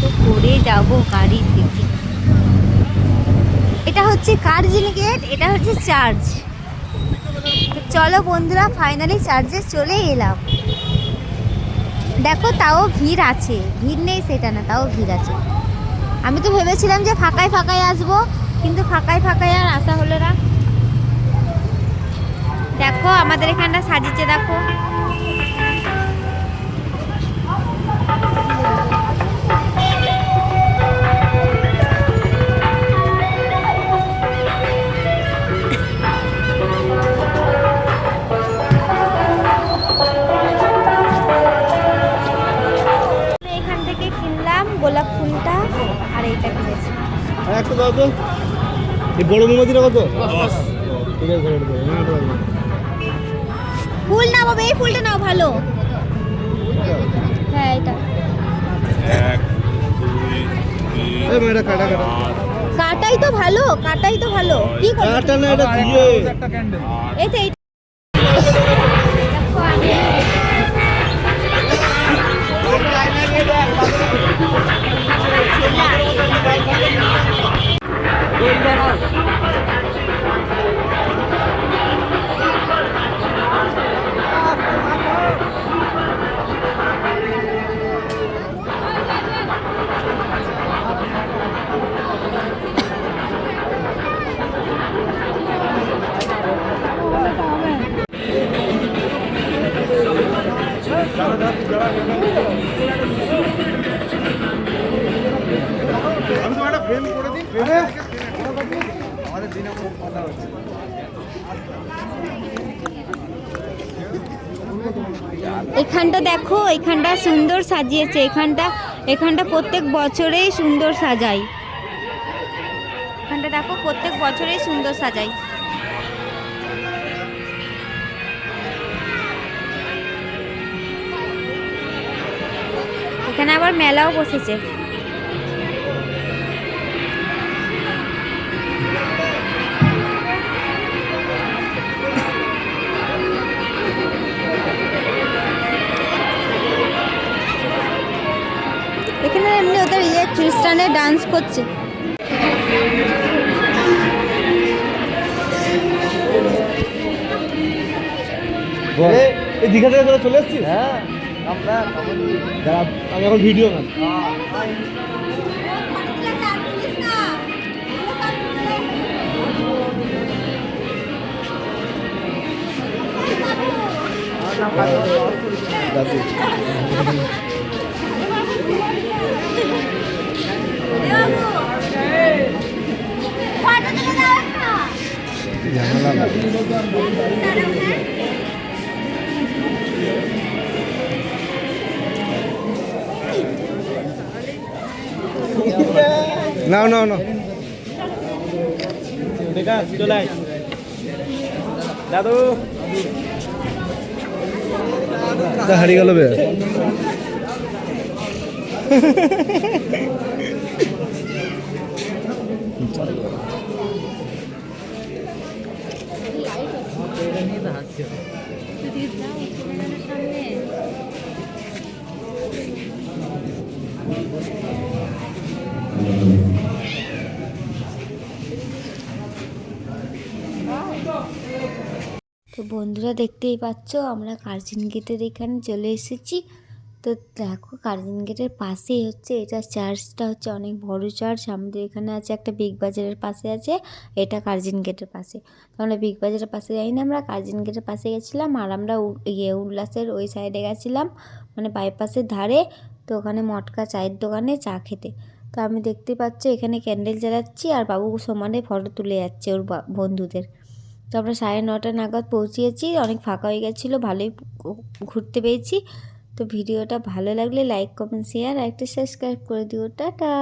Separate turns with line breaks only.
তো করে যাব গাড়ি থেকে। এটা হচ্ছে কার্জন গেট, এটা হচ্ছে চার্চ। চলো বন্ধুরা, ফাইনালি চার্চে চলে এলাম। দেখো তাও ভিড় আছে, ভিড় নেই সেটা না, তাও ভিড় আছে। আমি তো ভেবেছিলাম যে ফাঁকায় ফাঁকায় আসবো, কিন্তু ফাঁকায় ফাঁকায় আর আসা হলো না। দেখো আমাদের এখানটা সাজিয়েছে, দেখো। এখান থেকে কিনলাম গোলাপ ফুলটা, আর এইটা কিনেছি।
একটা দাও তো, এই বড় মোমবাতিটা কত? ঠিক আছে,
ফুল নাও বাবা, এই ফুলটা নাও, ভালো। হ্যাঁ এটা কাটাই তো ভালো, কাটাই তো ভালো। কি করব?
কাটা না, এটা দিয়ে
একটা ক্যান্ডেল। এই তো এখানটা দেখো, এখানটা সুন্দর সাজিয়েছে। এখানটা প্রত্যেক বছরেই সুন্দর সাজাই। এখানটা দেখো, প্রত্যেক বছরেই সুন্দর সাজাই। এখানে আবার মেলাও বসেছে। এখানে এমনি ওদের খ্রিস্টানের ডান্স করছে।
এই দীঘা থেকে তোরা চলে এসছিস? হ্যাঁ, আমি এখন ভিডিও না। নাও নাও নাও, চলে দাদু হারিয়ে গেল বে।
তো বন্ধুরা দেখতেই পাচ্ছ, আমরা কার্জন গেটের এখানে চলে এসেছি। তো দেখো, কার্জন গেটের পাশেই হচ্ছে এটা, চার্চটা হচ্ছে অনেক বড় চার্চ। আমাদের এখানে আছে একটা, বিগ বাজারের পাশে আছে, এটা কার্জন গেটের পাশে। তো আমরা বিগ বাজারের পাশে যাই না, আমরা কার্জন গেটের পাশে গেছিলাম। আর আমরা উল্লাসের ওই সাইডে গেছিলাম, মানে বাইপাসের ধারে। তো ওখানে মটকা চায়ের দোকানে চা খেতে। তো আমি দেখতে পাচ্ছি এখানে ক্যান্ডেল জ্বালাচ্ছি, আর বাবু সমানে ফটো তুলে যাচ্ছে ওর বন্ধুদের। তো আমরা 9:30 নাগাদ পৌঁছিয়েছি, অনেক ফাঁকা হয়ে গেছিলো, ভালোই ঘুরতে পেয়েছি। তো ভিডিওটা ভালো লাগলে লাইক, কমেন্ট, শেয়ার আর একটা সাবস্ক্রাইব করে দিও। টাটা।